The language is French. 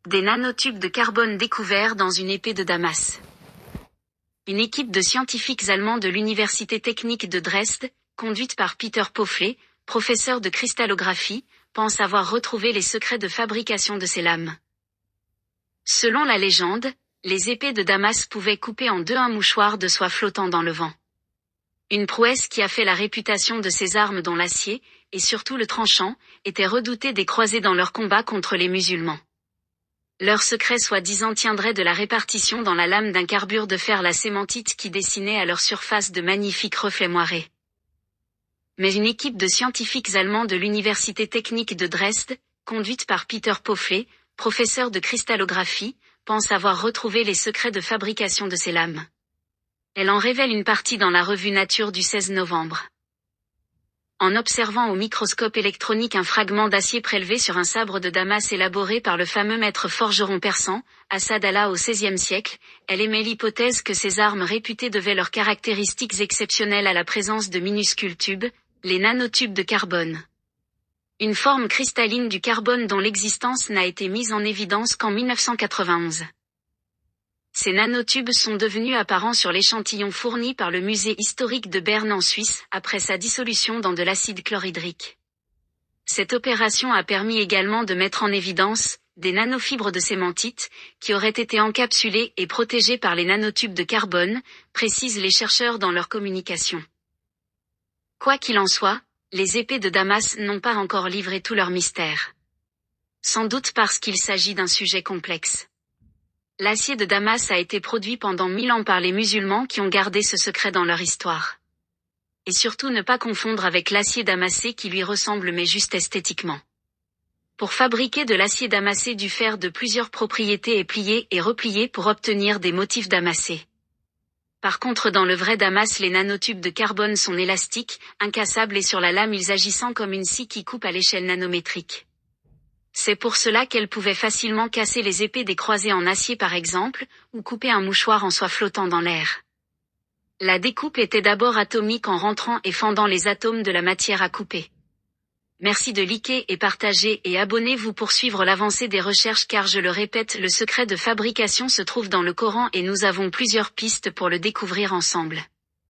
Des nanotubes de carbone découverts dans une épée de Damas. Une équipe de scientifiques allemands de l'Université technique de Dresde, conduite par Peter Pöffler, professeur de cristallographie, pense avoir retrouvé les secrets de fabrication de ces lames. Selon la légende, les épées de Damas pouvaient couper en deux un mouchoir de soie flottant dans le vent. Une prouesse qui a fait la réputation de ces armes dont l'acier, et surtout le tranchant, étaient redoutés des croisés dans leur combat contre les musulmans. Leur secret soi-disant tiendrait de la répartition dans la lame d'un carbure de fer la sémantite qui dessinait à leur surface de magnifiques reflets moirés. Mais une équipe de scientifiques allemands de l'Université technique de Dresde, conduite par Peter Pöffler, professeur de cristallographie, pense avoir retrouvé les secrets de fabrication de ces lames. Elle en révèle une partie dans la revue Nature du 16 novembre. En observant au microscope électronique un fragment d'acier prélevé sur un sabre de Damas élaboré par le fameux maître forgeron persan, Assad Allah au XVIe siècle, elle émet l'hypothèse que ces armes réputées devaient leurs caractéristiques exceptionnelles à la présence de minuscules tubes, les nanotubes de carbone. Une forme cristalline du carbone dont l'existence n'a été mise en évidence qu'en 1991. Ces nanotubes sont devenus apparents sur l'échantillon fourni par le musée historique de Berne en Suisse, après sa dissolution dans de l'acide chlorhydrique. Cette opération a permis également de mettre en évidence des nanofibres de sémantite, qui auraient été encapsulées et protégées par les nanotubes de carbone, précisent les chercheurs dans leur communication. Quoi qu'il en soit, les épées de Damas n'ont pas encore livré tout leur mystère. Sans doute parce qu'il s'agit d'un sujet complexe. L'acier de Damas a été produit pendant 1000 ans par les musulmans qui ont gardé ce secret dans leur histoire. Et surtout ne pas confondre avec l'acier damassé qui lui ressemble mais juste esthétiquement. Pour fabriquer de l'acier damassé, du fer de plusieurs propriétés est plié et replié pour obtenir des motifs damassés. Par contre, dans le vrai Damas, les nanotubes de carbone sont élastiques, incassables et sur la lame ils agissant comme une scie qui coupe à l'échelle nanométrique. C'est pour cela qu'elle pouvait facilement casser les épées des croisés en acier par exemple, ou couper un mouchoir en soie flottant dans l'air. La découpe était d'abord atomique en rentrant et fendant les atomes de la matière à couper. Merci de liker et partager et abonnez-vous pour suivre l'avancée des recherches car je le répète, le secret de fabrication se trouve dans le Coran et nous avons plusieurs pistes pour le découvrir ensemble.